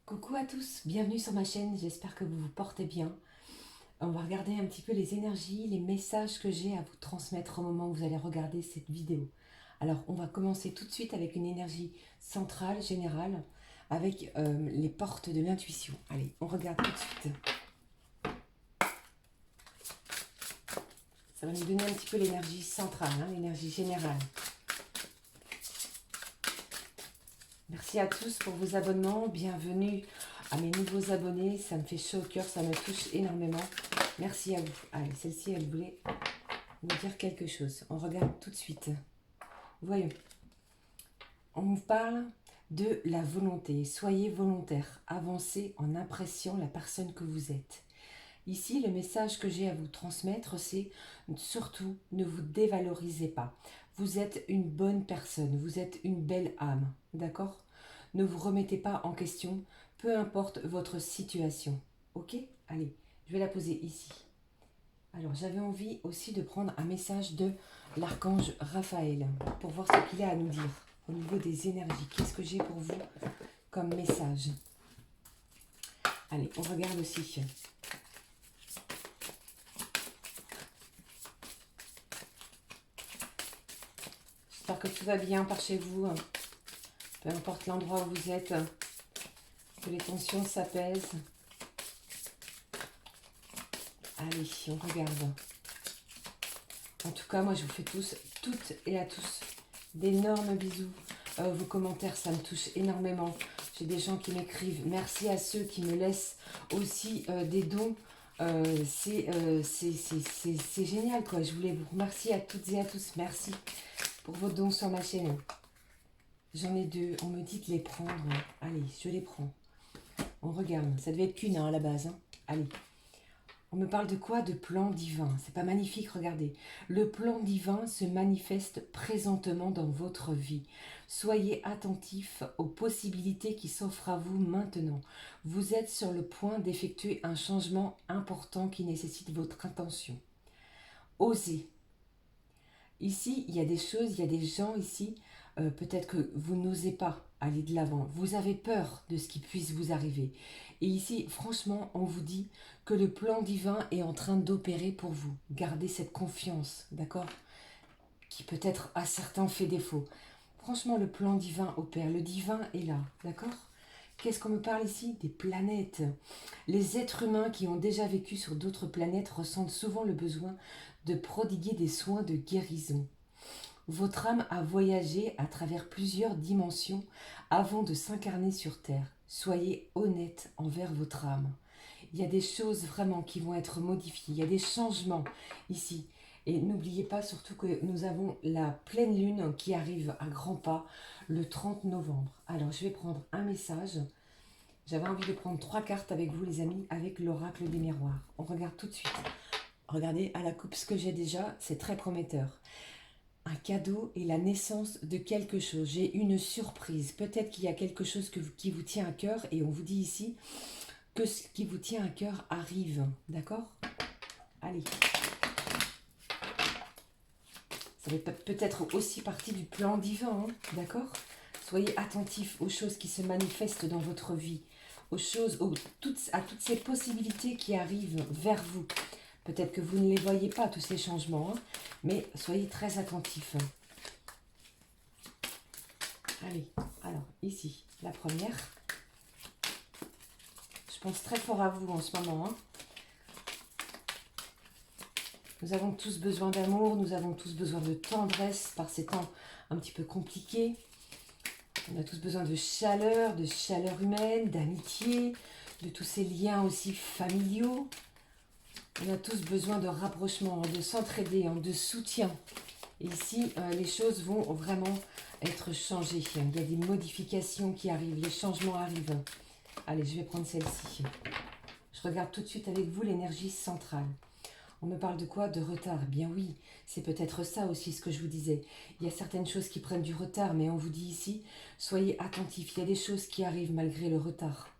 Coucou à tous, bienvenue sur ma chaîne, j'espère que vous vous portez bien. On va regarder un petit peu les énergies, les messages que j'ai à vous transmettre au moment où vous allez regarder cette vidéo. Alors on va commencer tout de suite avec une énergie centrale, générale, avec les portes de l'intuition. Allez, on regarde tout de suite. Ça va nous donner un petit peu l'énergie centrale, l'énergie générale. Merci à tous pour vos abonnements, bienvenue à mes nouveaux abonnés, ça me fait chaud au cœur, ça me touche énormément. Merci à vous. Allez, celle-ci, elle voulait nous dire quelque chose. On regarde tout de suite. Voyons. On vous parle de la volonté. Soyez volontaire, avancez en appréciant la personne que vous êtes. Ici, le message que j'ai à vous transmettre, c'est surtout ne vous dévalorisez pas. Vous êtes une bonne personne, vous êtes une belle âme, d'accord? Ne vous remettez pas en question, peu importe votre situation, ok? Allez, je vais la poser ici. Alors, j'avais envie aussi de prendre un message de l'archange Raphaël pour voir ce qu'il a à nous dire au niveau des énergies. Qu'est-ce que j'ai pour vous comme message? Allez, on regarde aussi. J'espère que tout va bien par chez vous, peu importe l'endroit où vous êtes, que les tensions s'apaisent. Allez, on regarde. En tout cas, moi je vous fais toutes et à tous, d'énormes bisous. Vos commentaires, ça me touche énormément. J'ai des gens qui m'écrivent. Merci à ceux qui me laissent aussi des dons. C'est génial, quoi. Je voulais vous remercier à toutes et à tous. Merci pour vos dons sur ma chaîne. J'en ai deux. On me dit de les prendre. Allez, je les prends. On regarde. Ça devait être qu'une à la base. Allez. On me parle de quoi? De plan divin. C'est pas magnifique, regardez. Le plan divin se manifeste présentement dans votre vie. Soyez attentifs aux possibilités qui s'offrent à vous maintenant. Vous êtes sur le point d'effectuer un changement important qui nécessite votre attention. Osez. Ici, il y a des choses, il y a des gens ici, peut-être que vous n'osez pas aller de l'avant. Vous avez peur de ce qui puisse vous arriver. Et ici, franchement, on vous dit que le plan divin est en train d'opérer pour vous. Gardez cette confiance, d'accord? Qui peut-être à certains fait défaut. Franchement, le plan divin opère. Le divin est là, d'accord? Qu'est-ce qu'on me parle ici? Des planètes. Les êtres humains qui ont déjà vécu sur d'autres planètes ressentent souvent le besoin de prodiguer des soins de guérison. Votre âme a voyagé à travers plusieurs dimensions avant de s'incarner sur Terre. Soyez honnête envers votre âme. Il y a des choses vraiment qui vont être modifiées. Il y a des changements ici. Et n'oubliez pas surtout que nous avons la pleine lune qui arrive à grands pas le 30 novembre. Alors, je vais prendre un message. J'avais envie de prendre 3 cartes avec vous, les amis, avec l'oracle des miroirs. On regarde tout de suite. Regardez, à la coupe, ce que j'ai déjà, c'est très prometteur. Un cadeau et la naissance de quelque chose. J'ai une surprise. Peut-être qu'il y a quelque chose qui vous tient à cœur et on vous dit ici que ce qui vous tient à cœur arrive. D'accord? Allez. Ça fait peut-être aussi partie du plan divin. D'accord? Soyez attentifs aux choses qui se manifestent dans votre vie. Aux choses, à toutes ces possibilités qui arrivent vers vous. Peut-être que vous ne les voyez pas, tous ces changements, mais soyez très attentifs. Allez, alors, ici, la première. Je pense très fort à vous en ce moment. Nous avons tous besoin d'amour, nous avons tous besoin de tendresse par ces temps un petit peu compliqués. On a tous besoin de chaleur humaine, d'amitié, de tous ces liens aussi familiaux. On a tous besoin de rapprochement, de s'entraider, de soutien. Et ici, les choses vont vraiment être changées. Il y a des modifications qui arrivent, les changements arrivent. Allez, je vais prendre celle-ci. Je regarde tout de suite avec vous l'énergie centrale. On me parle de quoi? De retard. Bien oui, c'est peut-être ça aussi ce que je vous disais. Il y a certaines choses qui prennent du retard, mais on vous dit ici, soyez attentifs. Il y a des choses qui arrivent malgré le retard.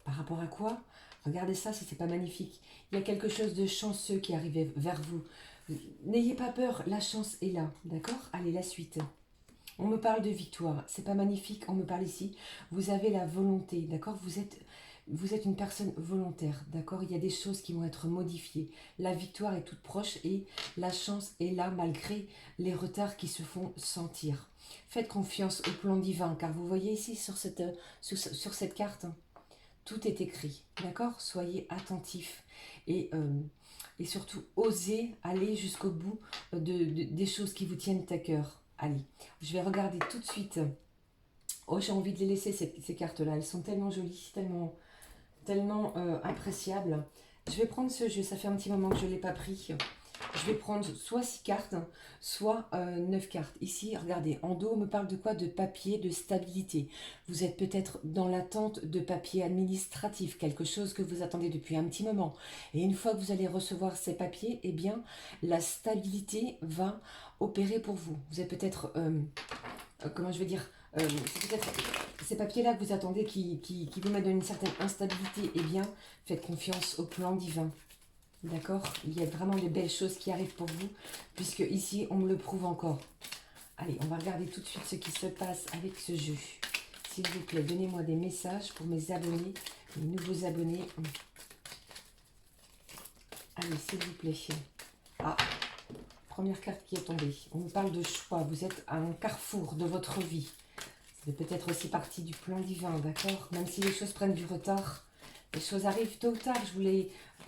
Par rapport à quoi? Regardez ça si c'est pas magnifique. Il y a quelque chose de chanceux qui arrive vers vous. N'ayez pas peur, la chance est là, d'accord? Allez, la suite. On me parle de victoire. C'est pas magnifique, on me parle ici. Vous avez la volonté, d'accord? Vous êtes une personne volontaire, d'accord? Il y a des choses qui vont être modifiées. La victoire est toute proche et la chance est là malgré les retards qui se font sentir. Faites confiance au plan divin, car vous voyez ici sur cette carte, tout est écrit, d'accord? Soyez attentifs et surtout osez aller jusqu'au bout des choses qui vous tiennent à cœur. Allez, je vais regarder tout de suite. Oh, j'ai envie de les laisser, ces cartes-là. Elles sont tellement jolies, tellement appréciables. Je vais prendre ce jeu, ça fait un petit moment que je ne l'ai pas pris. Je vais prendre soit 6 cartes, soit 9 cartes. Ici, regardez, en dos, on me parle de quoi? De papier, de stabilité. Vous êtes peut-être dans l'attente de papier administratif, quelque chose que vous attendez depuis un petit moment. Et une fois que vous allez recevoir ces papiers, eh bien, la stabilité va opérer pour vous. Vous êtes peut-être, comment je vais dire, c'est peut-être ces papiers-là que vous attendez qui vous mettent dans une certaine instabilité. Eh bien, faites confiance au plan divin. D'accord? Il y a vraiment de belles choses qui arrivent pour vous, puisque ici, on me le prouve encore. Allez, on va regarder tout de suite ce qui se passe avec ce jeu. S'il vous plaît, donnez-moi des messages pour mes abonnés, mes nouveaux abonnés. Allez, s'il vous plaît. Ah, première carte qui est tombée. On me parle de choix. Vous êtes à un carrefour de votre vie. C'est peut-être aussi partie du plan divin, d'accord? Même si les choses prennent du retard, les choses arrivent tôt ou tard,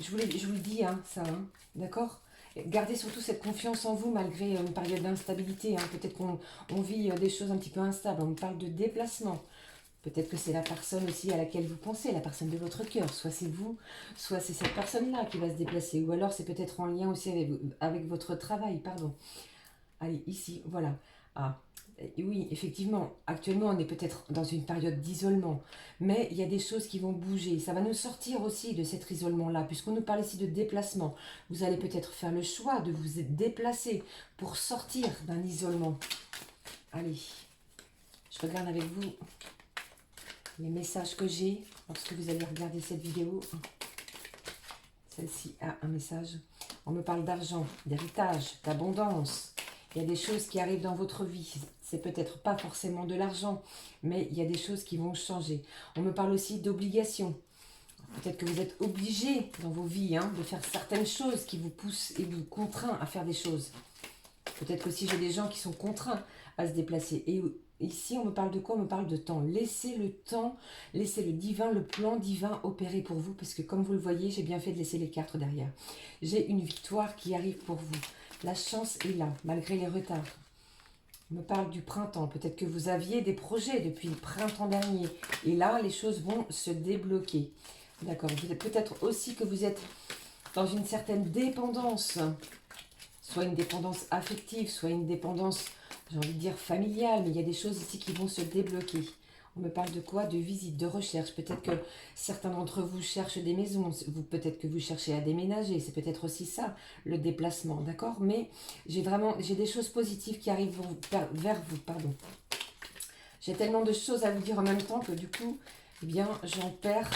je vous le dis, hein, ça, hein, d'accord? Gardez surtout cette confiance en vous malgré une période d'instabilité. Hein. Peut-être qu'on vit des choses un petit peu instables. On me parle de déplacement. Peut-être que c'est la personne aussi à laquelle vous pensez, la personne de votre cœur. Soit c'est vous, soit c'est cette personne-là qui va se déplacer. Ou alors c'est peut-être en lien aussi avec votre travail, pardon. Allez, ici, voilà. Ah, oui, effectivement, actuellement, on est peut-être dans une période d'isolement, mais il y a des choses qui vont bouger. Ça va nous sortir aussi de cet isolement-là, puisqu'on nous parle ici de déplacement. Vous allez peut-être faire le choix de vous déplacer pour sortir d'un isolement. Allez, je regarde avec vous les messages que j'ai lorsque vous allez regarder cette vidéo. Celle-ci a un message. On me parle d'argent, d'héritage, d'abondance. Il y a des choses qui arrivent dans votre vie. C'est peut-être pas forcément de l'argent, mais il y a des choses qui vont changer. On me parle aussi d'obligation. Peut-être que vous êtes obligé dans vos vies de faire certaines choses qui vous poussent et vous contraint à faire des choses. Peut-être aussi j'ai des gens qui sont contraints à se déplacer. Et ici, on me parle de quoi? On me parle de temps. Laissez le temps, laissez le divin, le plan divin opérer pour vous. Parce que comme vous le voyez, j'ai bien fait de laisser les cartes derrière. J'ai une victoire qui arrive pour vous. La chance est là, malgré les retards. On me parle du printemps. Peut-être que vous aviez des projets depuis le printemps dernier. Et là, les choses vont se débloquer. D'accord. Peut-être aussi que vous êtes dans une certaine dépendance. Soit une dépendance affective, soit une dépendance, j'ai envie de dire, familiale. Mais il y a des choses ici qui vont se débloquer. On me parle de quoi? De visite, de recherche. Peut-être que certains d'entre vous cherchent des maisons. Peut-être que vous cherchez à déménager. C'est peut-être aussi ça, le déplacement. D'accord? Mais j'ai des choses positives qui arrivent vers vous. Pardon. J'ai tellement de choses à vous dire en même temps que du coup, eh bien, j'en perds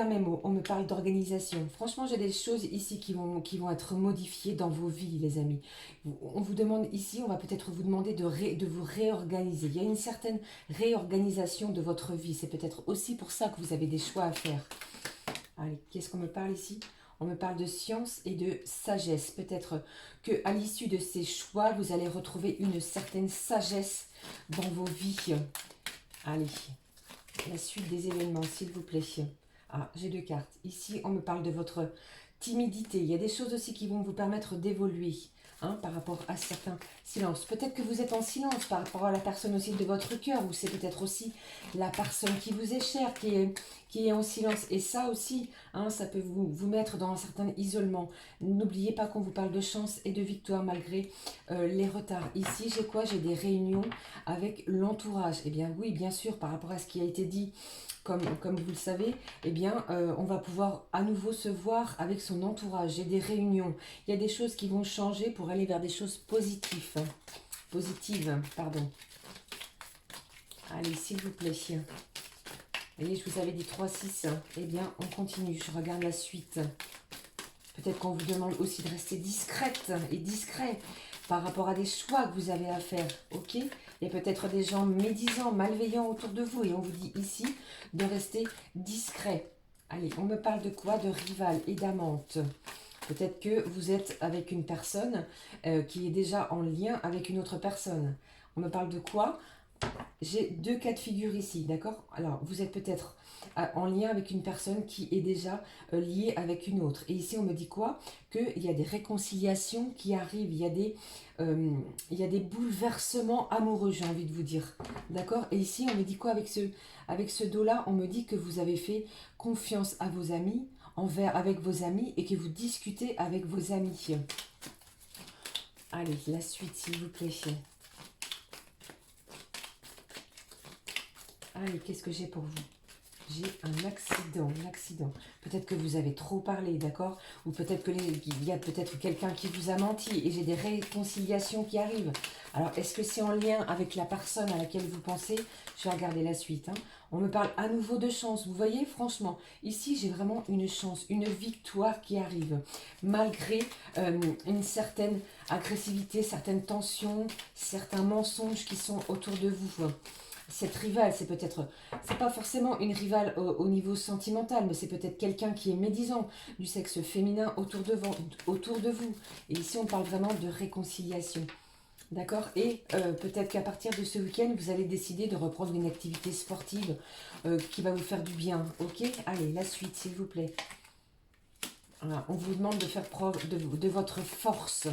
mes mots. On me parle d'organisation. Franchement, j'ai des choses ici qui vont être modifiées dans vos vies, les amis. On vous demande ici, on va peut-être vous demander de vous réorganiser. Il y a une certaine réorganisation de votre vie. C'est peut-être aussi pour ça que vous avez des choix à faire. Allez, qu'est-ce qu'on me parle ici? On me parle de science et de sagesse. Peut-être qu'à l'issue de ces choix, vous allez retrouver une certaine sagesse dans vos vies. Allez, la suite des événements, s'il vous plaît. Ah, j'ai 2 cartes. Ici, on me parle de votre timidité. Il y a des choses aussi qui vont vous permettre d'évoluer par rapport à certains silences. Peut-être que vous êtes en silence par rapport à la personne aussi de votre cœur, ou c'est peut-être aussi la personne qui vous est chère, qui est en silence. Et ça aussi, ça peut vous mettre dans un certain isolement. N'oubliez pas qu'on vous parle de chance et de victoire malgré les retards. Ici, j'ai quoi? J'ai des réunions avec l'entourage. Eh bien oui, bien sûr, par rapport à ce qui a été dit, comme vous le savez, eh bien, on va pouvoir à nouveau se voir avec son entourage. J'ai des réunions. Il y a des choses qui vont changer pour aller vers des choses positives. Pardon. Allez, s'il vous plaît. Vous voyez, je vous avais dit 3-6. Eh bien, on continue. Je regarde la suite. Peut-être qu'on vous demande aussi de rester discrète et discret. par rapport à des choix que vous avez à faire, ok? Il y a peut-être des gens médisants, malveillants autour de vous et on vous dit ici de rester discret. Allez, on me parle de quoi? De rival et d'amante. Peut-être que vous êtes avec une personne qui est déjà en lien avec une autre personne. On me parle de quoi? J'ai deux cas de figure ici, d'accord? Alors, vous êtes peut-être en lien avec une personne qui est déjà liée avec une autre. Et ici, on me dit quoi? Qu'il y a des réconciliations qui arrivent, il y a des bouleversements amoureux, j'ai envie de vous dire. D'accord? Et ici, on me dit quoi avec ce dos-là? On me dit que vous avez fait confiance à vos amis, avec vos amis, et que vous discutez avec vos amis. Allez, la suite, s'il vous plaît. Allez, qu'est-ce que j'ai pour vous? J'ai un accident. Peut-être que vous avez trop parlé, d'accord? Ou peut-être qu'il y a peut-être quelqu'un qui vous a menti et j'ai des réconciliations qui arrivent. Alors, est-ce que c'est en lien avec la personne à laquelle vous pensez? Je vais regarder la suite. Hein. On me parle à nouveau de chance. Vous voyez, franchement, ici, j'ai vraiment une chance, une victoire qui arrive. Malgré une certaine agressivité, certaines tensions, certains mensonges qui sont autour de vous. Cette rivale, c'est pas forcément une rivale au niveau sentimental, mais c'est peut-être quelqu'un qui est médisant du sexe féminin autour de vous. Et ici, on parle vraiment de réconciliation. D'accord? Et peut-être qu'à partir de ce week-end, vous allez décider de reprendre une activité sportive qui va vous faire du bien. Ok? Allez, la suite, s'il vous plaît. Voilà, on vous demande de faire preuve de votre force.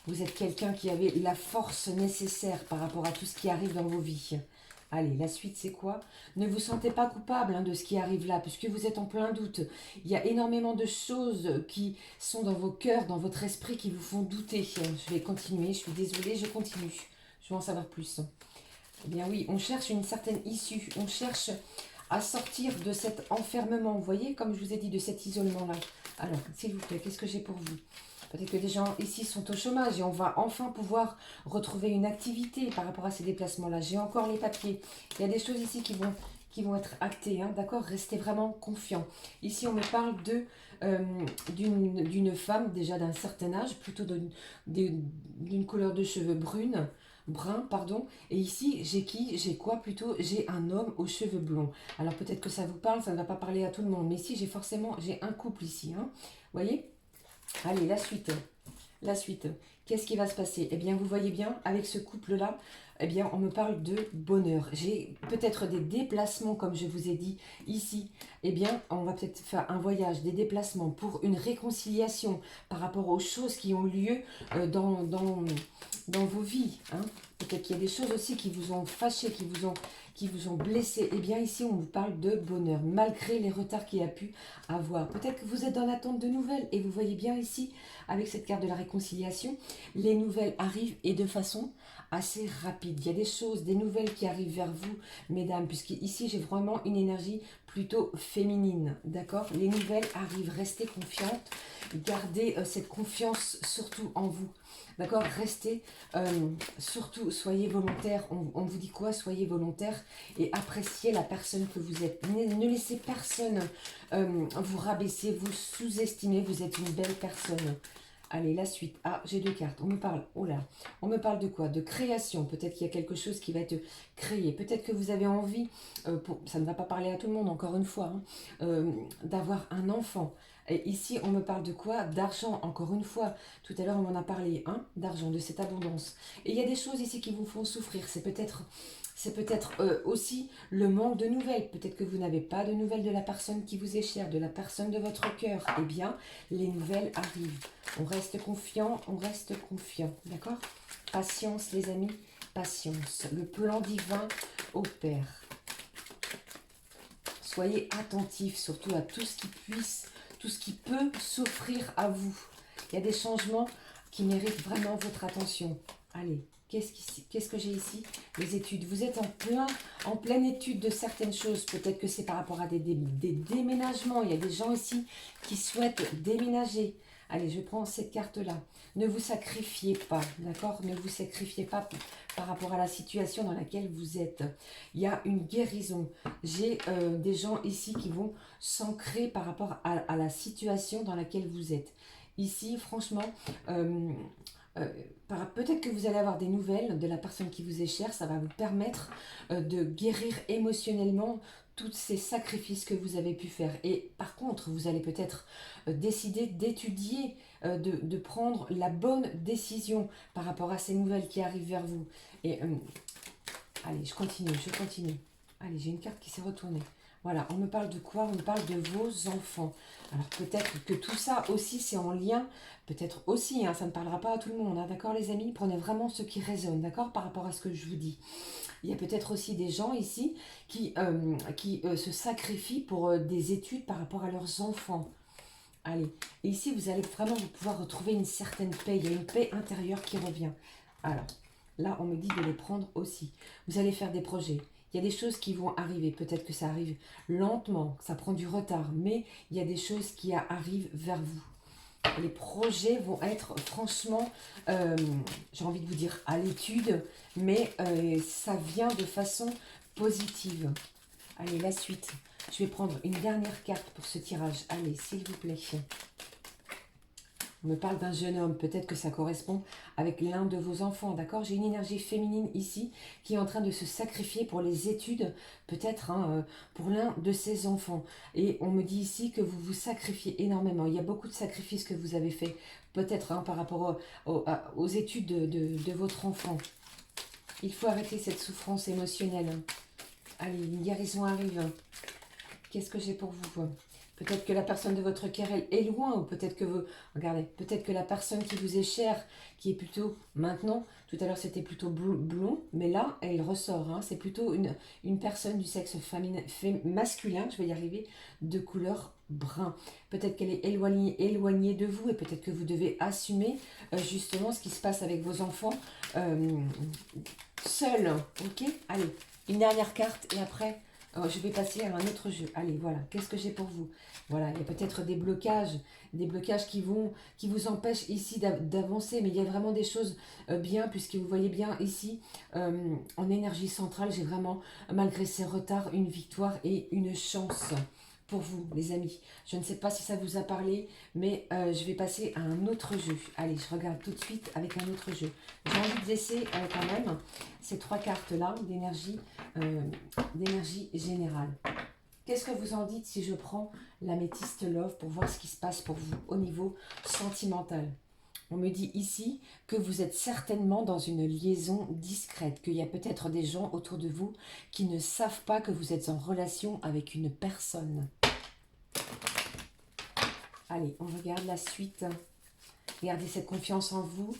Vous êtes quelqu'un qui avait la force nécessaire par rapport à tout ce qui arrive dans vos vies. Allez, la suite, c'est quoi? Ne vous sentez pas coupable de ce qui arrive là, puisque vous êtes en plein doute. Il y a énormément de choses qui sont dans vos cœurs, dans votre esprit, qui vous font douter. Je vais continuer, je suis désolée, je continue. Je veux en savoir plus. Eh bien oui, on cherche une certaine issue. On cherche à sortir de cet enfermement. Vous voyez, comme je vous ai dit, de cet isolement-là. Alors, s'il vous plaît, qu'est-ce que j'ai pour vous? Peut-être que des gens ici sont au chômage et on va enfin pouvoir retrouver une activité par rapport à ces déplacements-là. J'ai encore les papiers. Il y a des choses ici qui vont être actées. Hein, d'accord? Restez vraiment confiants. Ici, on me parle d'une femme déjà d'un certain âge, plutôt d'une couleur de cheveux brun, pardon. Et ici, j'ai quoi plutôt? J'ai un homme aux cheveux blonds. Alors peut-être que ça vous parle, ça ne va pas parler à tout le monde. Mais ici, j'ai un couple ici. Hein, vous voyez? Allez, la suite. La suite. Qu'est-ce qui va se passer? Eh bien, vous voyez bien, avec ce couple-là, eh bien, on me parle de bonheur. J'ai peut-être des déplacements, comme je vous ai dit ici. Eh bien, on va peut-être faire un voyage, des déplacements pour une réconciliation par rapport aux choses qui ont lieu dans vos vies. Hein. Peut-être qu'il y a des choses aussi qui vous ont fâché, qui vous ont blessé. Eh bien, ici, on vous parle de bonheur, malgré les retards qu'il y a pu avoir. Peut-être que vous êtes dans l'attente de nouvelles. Et vous voyez bien ici, avec cette carte de la réconciliation, les nouvelles arrivent et de façon assez rapide. Il y a des choses, des nouvelles qui arrivent vers vous, mesdames, puisque ici, j'ai vraiment une énergie plutôt féminine. D'accord? Les nouvelles arrivent. Restez confiantes. Gardez cette confiance surtout en vous. D'accord? Restez, surtout, soyez volontaire. On vous dit quoi? Soyez volontaire et appréciez la personne que vous êtes. Ne laissez personne vous rabaisser, vous sous-estimer. Vous êtes une belle personne. Allez, la suite. Ah, j'ai deux cartes. On me parle, oh là, on me parle de quoi? De création. Peut-être qu'il y a quelque chose qui va être créé. Peut-être que vous avez envie, ça ne va pas parler à tout le monde, encore une fois, hein, d'avoir un enfant. Et ici, on me parle de quoi? D'argent, encore une fois. Tout à l'heure, on m'en a parlé, hein, d'argent, de cette abondance. Et il y a des choses ici qui vous font souffrir. C'est peut-être aussi le manque de nouvelles. Peut-être que vous n'avez pas de nouvelles de la personne qui vous est chère, de la personne de votre cœur. Eh bien, les nouvelles arrivent. On reste confiant, d'accord? Patience, les amis, patience. Le plan divin opère. Soyez attentifs surtout à tout ce qui peut s'offrir à vous. Il y a des changements qui méritent vraiment votre attention. Allez, qu'est-ce que j'ai ici? Les études. Vous êtes en pleine étude de certaines choses. Peut-être que c'est par rapport à des déménagements. Il y a des gens ici qui souhaitent déménager. Allez, je prends cette carte-là. Ne vous sacrifiez pas, d'accord? Ne vous sacrifiez pas par rapport à la situation dans laquelle vous êtes. Il y a une guérison. J'ai des gens ici qui vont s'ancrer par rapport à la situation dans laquelle vous êtes. Ici, franchement, peut-être que vous allez avoir des nouvelles de la personne qui vous est chère. Ça va vous permettre de guérir émotionnellement tous ces sacrifices que vous avez pu faire. Et par contre, vous allez peut-être décider d'étudier, de prendre la bonne décision par rapport à ces nouvelles qui arrivent vers vous. Et allez, je continue, je continue. Allez, j'ai une carte qui s'est retournée. Voilà, on me parle de quoi? On me parle de vos enfants. Alors peut-être que tout ça aussi, c'est en lien, peut-être aussi, hein, ça ne parlera pas à tout le monde, hein, d'accord les amis? Prenez vraiment ce qui résonne, d'accord, par rapport à ce que je vous dis. Il y a peut-être aussi des gens ici qui se sacrifient pour des études par rapport à leurs enfants. Allez, et ici, vous allez vraiment pouvoir retrouver une certaine paix. Il y a une paix intérieure qui revient. Alors, là, on me dit de les prendre aussi. Vous allez faire des projets. Il y a des choses qui vont arriver. Peut-être que ça arrive lentement, que ça prend du retard. Mais il y a des choses qui arrivent vers vous. Les projets vont être franchement, j'ai envie de vous dire, à l'étude. Mais ça vient de façon positive. Allez, la suite. Je vais prendre une dernière carte pour ce tirage. Allez, s'il vous plaît. On me parle d'un jeune homme. Peut-être que ça correspond avec l'un de vos enfants, d'accord? J'ai une énergie féminine ici qui est en train de se sacrifier pour les études, peut-être hein, pour l'un de ses enfants. Et on me dit ici que vous vous sacrifiez énormément. Il y a beaucoup de sacrifices que vous avez fait, peut-être hein, par rapport aux études de votre enfant. Il faut arrêter cette souffrance émotionnelle. Allez, une guérison arrive. Qu'est-ce que j'ai pour vous? Peut-être que la personne de votre cœur est loin, ou peut-être que vous... Regardez, peut-être que la personne qui vous est chère, qui est plutôt maintenant, tout à l'heure c'était plutôt blond, mais là, elle ressort. Hein, c'est plutôt une personne du sexe masculin, je vais y arriver, de couleur brun. Peut-être qu'elle est éloignée de vous, et peut-être que vous devez assumer justement ce qui se passe avec vos enfants seul. Ok? Allez, une dernière carte, et après... je vais passer à un autre jeu. Allez, voilà. Qu'est-ce que j'ai pour vous? Voilà, il y a peut-être des blocages qui vous empêchent ici d'avancer, mais il y a vraiment des choses bien, puisque vous voyez bien ici, en énergie centrale, j'ai vraiment, malgré ces retards, une victoire et une chance pour vous, les amis. Je ne sais pas si ça vous a parlé, mais je vais passer à un autre jeu. Allez, je regarde tout de suite avec un autre jeu. J'ai envie de laisser quand même ces trois cartes-là d'énergie générale. Qu'est-ce que vous en dites si je prends l'améthyste Love pour voir ce qui se passe pour vous au niveau sentimental? On me dit ici que vous êtes certainement dans une liaison discrète, qu'il y a peut-être des gens autour de vous qui ne savent pas que vous êtes en relation avec une personne. Allez, on regarde la suite. Gardez cette confiance en vous.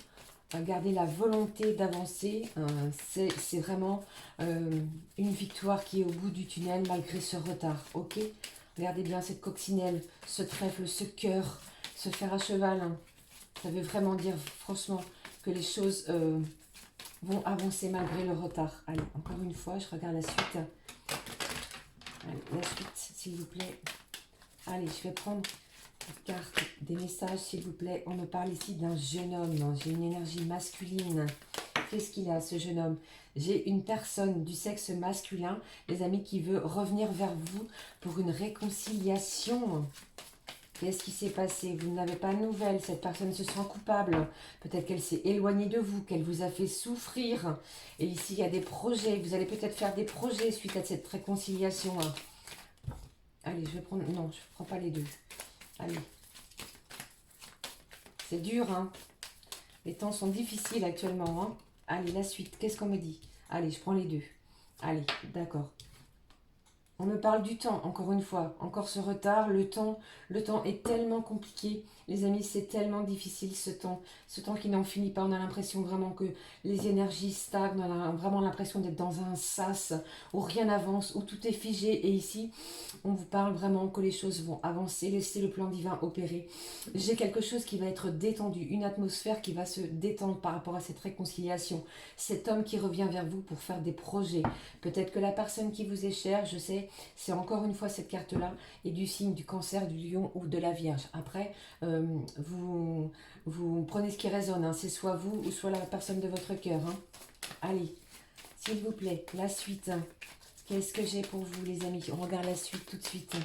Gardez la volonté d'avancer. C'est vraiment une victoire qui est au bout du tunnel malgré ce retard. Ok? Regardez bien cette coccinelle, ce trèfle, ce cœur, ce fer à cheval. Hein. Ça veut vraiment dire, franchement, que les choses vont avancer malgré le retard. Allez, encore une fois, je regarde la suite. Allez, la suite, s'il vous plaît. Allez, je vais prendre la carte des messages, s'il vous plaît. On me parle ici d'un jeune homme. J'ai une énergie masculine. Qu'est-ce qu'il a, ce jeune homme? J'ai une personne du sexe masculin, les amis, qui veut revenir vers vous pour une réconciliation. Qu'est-ce qui s'est passé? Vous n'avez pas de nouvelles. Cette personne se sent coupable. Peut-être qu'elle s'est éloignée de vous, qu'elle vous a fait souffrir. Et ici, il y a des projets. Vous allez peut-être faire des projets suite à cette réconciliation. Allez, je vais prendre... Non, je ne prends pas les deux. Allez. C'est dur, hein. Les temps sont difficiles actuellement, hein. Allez, la suite. Qu'est-ce qu'on me dit? Allez, je prends les deux. Allez, d'accord. On me parle du temps, encore une fois, encore ce retard, le temps est tellement compliqué, les amis, c'est tellement difficile ce temps qui n'en finit pas, on a l'impression vraiment que les énergies stagnent, on a vraiment l'impression d'être dans un sas où rien n'avance, où tout est figé, et ici, on vous parle vraiment que les choses vont avancer, laissez le plan divin opérer. J'ai quelque chose qui va être détendu, une atmosphère qui va se détendre par rapport à cette réconciliation, cet homme qui revient vers vous pour faire des projets, peut-être que la personne qui vous est chère, je sais, c'est encore une fois cette carte-là, et du signe du cancer, du lion ou de la vierge. Après, vous prenez ce qui résonne, hein. C'est soit vous ou soit la personne de votre cœur. Hein. Allez, s'il vous plaît, la suite. Qu'est-ce que j'ai pour vous, les amis? On regarde la suite tout de suite.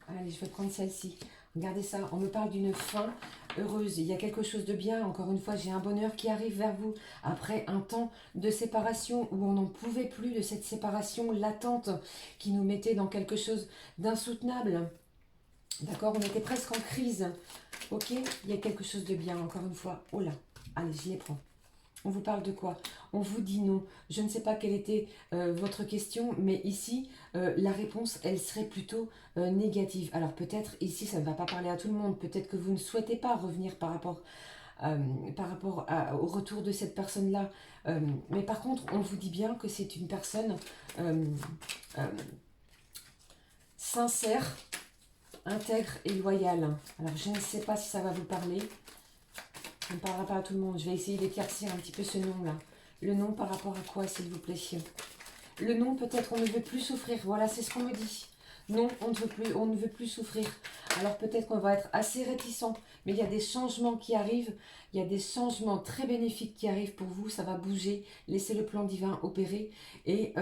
Allez, je vais prendre celle-ci. Regardez ça, on me parle d'une fin heureuse. Il y a quelque chose de bien. Encore une fois, j'ai un bonheur qui arrive vers vous après un temps de séparation où on n'en pouvait plus de cette séparation latente qui nous mettait dans quelque chose d'insoutenable. D'accord, on était presque en crise. Ok, il y a quelque chose de bien, encore une fois. Oh là, allez, j'y les prends. On vous parle de quoi? On vous dit non. Je ne sais pas quelle était votre question, mais ici, la réponse, elle serait plutôt négative. Alors peut-être, ici, ça ne va pas parler à tout le monde. Peut-être que vous ne souhaitez pas revenir au retour de cette personne-là. Mais par contre, on vous dit bien que c'est une personne euh, euh, sincère, intègre et loyale. Alors je ne sais pas si ça va vous parler. Ça ne parlera pas à tout le monde. Je vais essayer d'éclaircir un petit peu ce nom-là. Le nom par rapport à quoi, s'il vous plaît? Le nom, peut-être on ne veut plus souffrir. Voilà, c'est ce qu'on me dit. Non, on ne veut plus souffrir. Alors peut-être qu'on va être assez réticent, mais il y a des changements qui arrivent. Il y a des changements très bénéfiques qui arrivent pour vous. Ça va bouger. Laissez le plan divin opérer. Et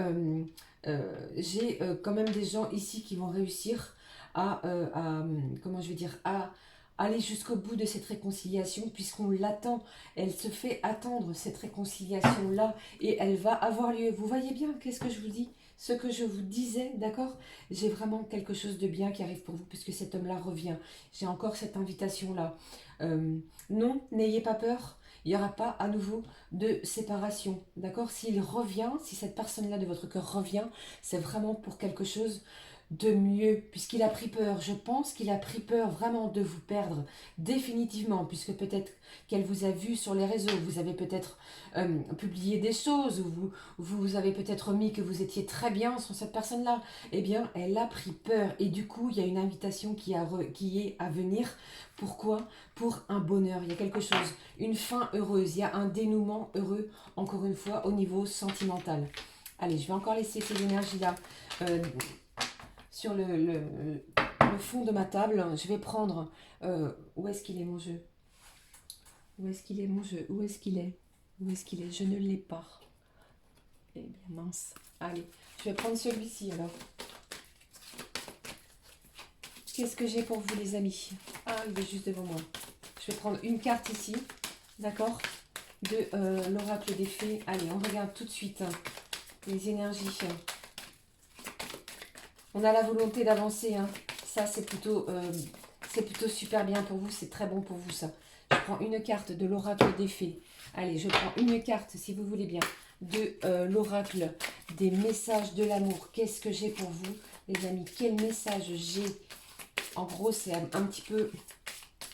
j'ai quand même des gens ici qui vont réussir comment je vais dire, à aller jusqu'au bout de cette réconciliation, puisqu'on l'attend. Elle se fait attendre, cette réconciliation-là, et elle va avoir lieu. Vous voyez bien, qu'est-ce que je vous dis? Ce que je vous disais, d'accord? J'ai vraiment quelque chose de bien qui arrive pour vous, puisque cet homme-là revient. J'ai encore cette invitation-là. Non, n'ayez pas peur. Il n'y aura pas à nouveau de séparation, d'accord? S'il revient, si cette personne-là de votre cœur revient, c'est vraiment pour quelque chose de mieux, puisqu'il a pris peur. Je pense qu'il a pris peur vraiment de vous perdre définitivement, puisque peut-être qu'elle vous a vu sur les réseaux, vous avez peut-être publié des choses, ou vous avez peut-être mis que vous étiez très bien sur cette personne-là. Eh bien, elle a pris peur, et du coup, il y a une invitation qui est à venir. Pourquoi? Pour un bonheur, il y a quelque chose, une fin heureuse, il y a un dénouement heureux, encore une fois, au niveau sentimental. Allez, je vais encore laisser ces énergies-là sur le fond de ma table. Je vais prendre... où est-ce qu'il est mon jeu? Où est-ce qu'il est mon jeu? Où est-ce qu'il est? Où est-ce qu'il est? Je ne l'ai pas. Eh bien mince. Allez, je vais prendre celui-ci alors. Qu'est-ce que j'ai pour vous les amis? Ah, il est juste devant moi. Je vais prendre une carte ici, d'accord, de l'oracle des fées. Allez, on regarde tout de suite les énergies. On a la volonté d'avancer, hein. Ça, c'est plutôt super bien pour vous. C'est très bon pour vous, ça. Je prends une carte de l'oracle des fées. Allez, je prends une carte, si vous voulez bien, de l'oracle des messages de l'amour. Qu'est-ce que j'ai pour vous, les amis? Quel message j'ai? En gros, c'est un petit peu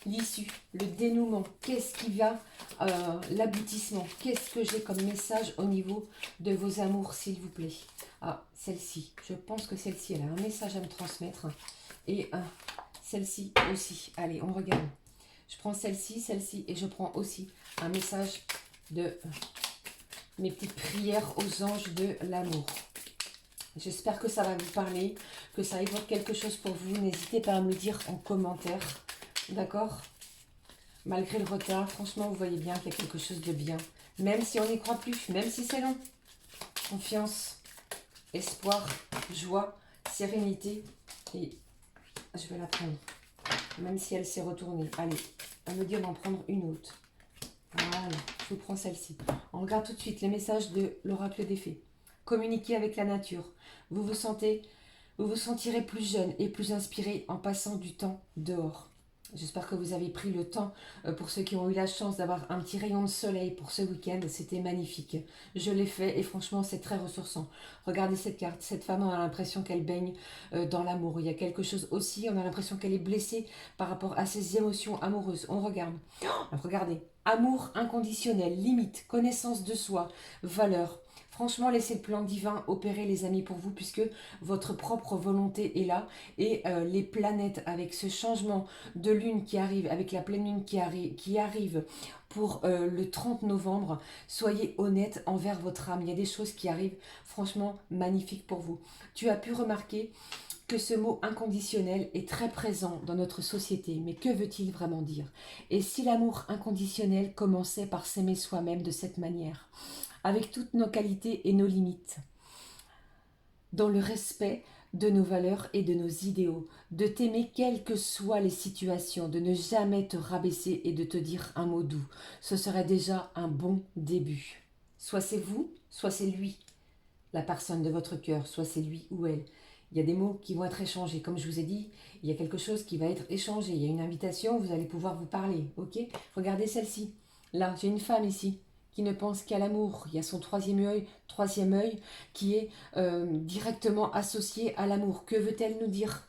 l'issue, le dénouement. Qu'est-ce qui va, l'aboutissement? Qu'est-ce que j'ai comme message au niveau de vos amours, s'il vous plaît? Ah, celle-ci. Je pense que celle-ci, elle a un message à me transmettre. Et celle-ci aussi. Allez, on regarde. Je prends celle-ci, celle-ci. Et je prends aussi un message de mes petites prières aux anges de l'amour. J'espère que ça va vous parler, que ça évoque quelque chose pour vous. N'hésitez pas à me le dire en commentaire. D'accord? Malgré le retard, franchement, vous voyez bien qu'il y a quelque chose de bien. Même si on n'y croit plus, même si c'est long. Confiance, espoir, joie, sérénité. Et je vais la prendre. Même si elle s'est retournée. Allez, à me dire d'en prendre une autre. Voilà, je vous prends celle-ci. On regarde tout de suite les messages de l'oracle des fées. Communiquez avec la nature. Vous vous sentirez plus jeune et plus inspiré en passant du temps dehors. J'espère que vous avez pris le temps, pour ceux qui ont eu la chance d'avoir un petit rayon de soleil pour ce week-end. C'était magnifique. Je l'ai fait et franchement, c'est très ressourçant. Regardez cette carte. Cette femme, on a l'impression qu'elle baigne dans l'amour. Il y a quelque chose aussi, on a l'impression qu'elle est blessée par rapport à ses émotions amoureuses. On regarde. Regardez. Amour inconditionnel, limite, connaissance de soi, valeur. Franchement, laissez le plan divin opérer, les amis, pour vous, puisque votre propre volonté est là. Et les planètes, avec ce changement de lune qui arrive, avec la pleine lune qui arrive pour le 30 novembre, soyez honnête envers votre âme. Il y a des choses qui arrivent franchement magnifiques pour vous. Tu as pu remarquer que ce mot inconditionnel est très présent dans notre société. Mais que veut-il vraiment dire? Et si l'amour inconditionnel commençait par s'aimer soi-même de cette manière, avec toutes nos qualités et nos limites, dans le respect de nos valeurs et de nos idéaux, de t'aimer quelles que soient les situations, de ne jamais te rabaisser et de te dire un mot doux. Ce serait déjà un bon début. Soit c'est vous, soit c'est lui, la personne de votre cœur, soit c'est lui ou elle. Il y a des mots qui vont être échangés. Comme je vous ai dit, il y a quelque chose qui va être échangé. Il y a une invitation, vous allez pouvoir vous parler. Ok? Regardez celle-ci. Là, j'ai une femme ici qui ne pense qu'à l'amour. Il y a son troisième œil qui est directement associé à l'amour. Que veut-elle nous dire?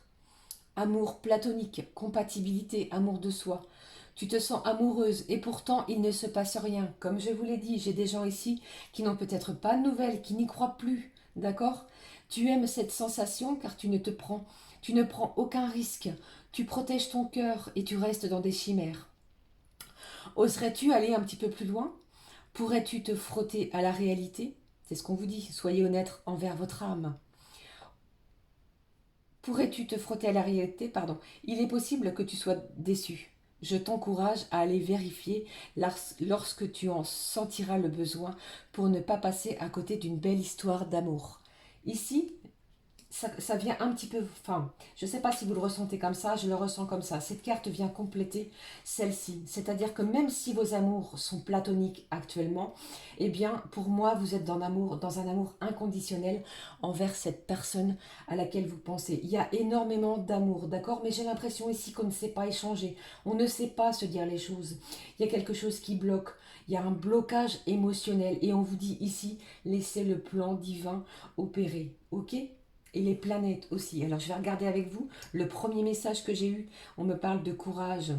Amour platonique, compatibilité, amour de soi. Tu te sens amoureuse et pourtant il ne se passe rien. Comme je vous l'ai dit, j'ai des gens ici qui n'ont peut-être pas de nouvelles, qui n'y croient plus. D'accord? Tu aimes cette sensation car tu ne prends aucun risque. Tu protèges ton cœur et tu restes dans des chimères. Oserais-tu aller un petit peu plus loin? Pourrais-tu te frotter à la réalité? C'est ce qu'on vous dit, soyez honnête envers votre âme. Pourrais-tu te frotter à la réalité? Pardon. Il est possible que tu sois déçu. Je t'encourage à aller vérifier lorsque tu en sentiras le besoin pour ne pas passer à côté d'une belle histoire d'amour. Ici, ça vient un petit peu, enfin, je ne sais pas si vous le ressentez comme ça, je le ressens comme ça. Cette carte vient compléter celle-ci. C'est-à-dire que même si vos amours sont platoniques actuellement, eh bien, pour moi, vous êtes dans un amour inconditionnel envers cette personne à laquelle vous pensez. Il y a énormément d'amour, d'accord? Mais j'ai l'impression ici qu'on ne sait pas échanger. On ne sait pas se dire les choses. Il y a quelque chose qui bloque. Il y a un blocage émotionnel. Et on vous dit ici, laissez le plan divin opérer. Ok? Et les planètes aussi. Alors, je vais regarder avec vous le premier message que j'ai eu. On me parle de courage.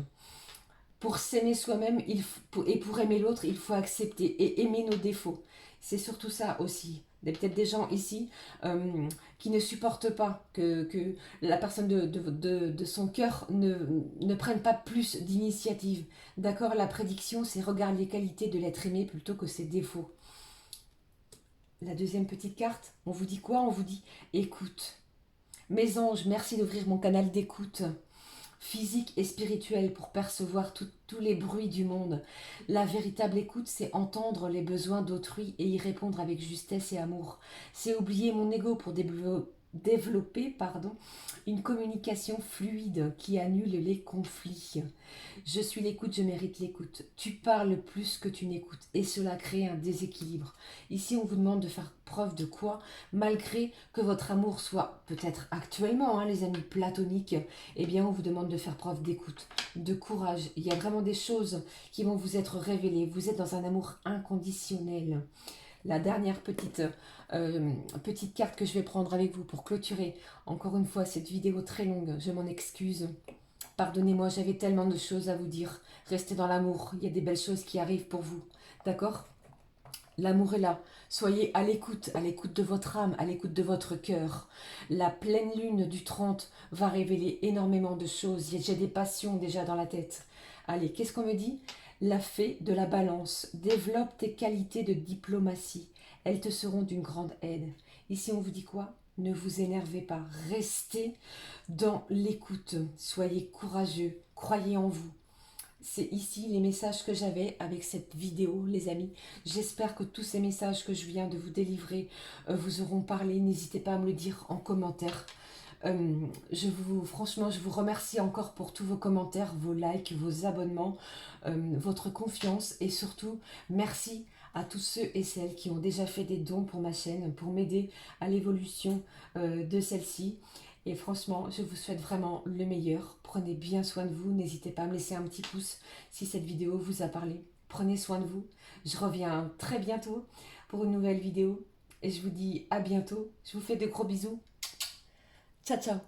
Pour s'aimer soi-même et pour aimer l'autre, il faut accepter et aimer nos défauts. C'est surtout ça aussi. Il y a peut-être des gens ici qui ne supportent pas que la personne de son cœur ne prenne pas plus d'initiative. D'accord? La prédiction, c'est regarde les qualités de l'être aimé plutôt que ses défauts. La deuxième petite carte, on vous dit quoi? On vous dit écoute. Mes anges, merci d'ouvrir mon canal d'écoute physique et spirituel pour percevoir tous les bruits du monde. La véritable écoute, c'est entendre les besoins d'autrui et y répondre avec justesse et amour. C'est oublier mon ego pour développer une communication fluide qui annule les conflits. Je suis l'écoute, je mérite l'écoute. Tu parles plus que tu n'écoutes et cela crée un déséquilibre. Ici, on vous demande de faire preuve de quoi? Malgré que votre amour soit peut-être actuellement, les amis platoniques, eh bien, on vous demande de faire preuve d'écoute, de courage. Il y a vraiment des choses qui vont vous être révélées. Vous êtes dans un amour inconditionnel. La dernière petite carte que je vais prendre avec vous pour clôturer encore une fois cette vidéo très longue, je m'en excuse. Pardonnez-moi, j'avais tellement de choses à vous dire. Restez dans l'amour, il y a des belles choses qui arrivent pour vous. D'accord? L'amour est là. Soyez à l'écoute de votre âme, à l'écoute de votre cœur. La pleine lune du 30 va révéler énormément de choses. J'ai des passions déjà dans la tête. Allez, qu'est-ce qu'on me dit? La fée de la balance. Développe tes qualités de diplomatie. Elles te seront d'une grande aide. Ici, on vous dit quoi? Ne vous énervez pas. Restez dans l'écoute. Soyez courageux. Croyez en vous. C'est ici les messages que j'avais avec cette vidéo, les amis. J'espère que tous ces messages que je viens de vous délivrer vous auront parlé. N'hésitez pas à me le dire en commentaire. Franchement, je vous remercie encore pour tous vos commentaires, vos likes, vos abonnements, votre confiance et surtout, merci à tous ceux et celles qui ont déjà fait des dons pour ma chaîne, pour m'aider à l'évolution de celle-ci. Et franchement, je vous souhaite vraiment le meilleur. Prenez bien soin de vous. N'hésitez pas à me laisser un petit pouce si cette vidéo vous a parlé. Prenez soin de vous. Je reviens très bientôt pour une nouvelle vidéo. Et je vous dis à bientôt. Je vous fais de gros bisous. Ciao, ciao.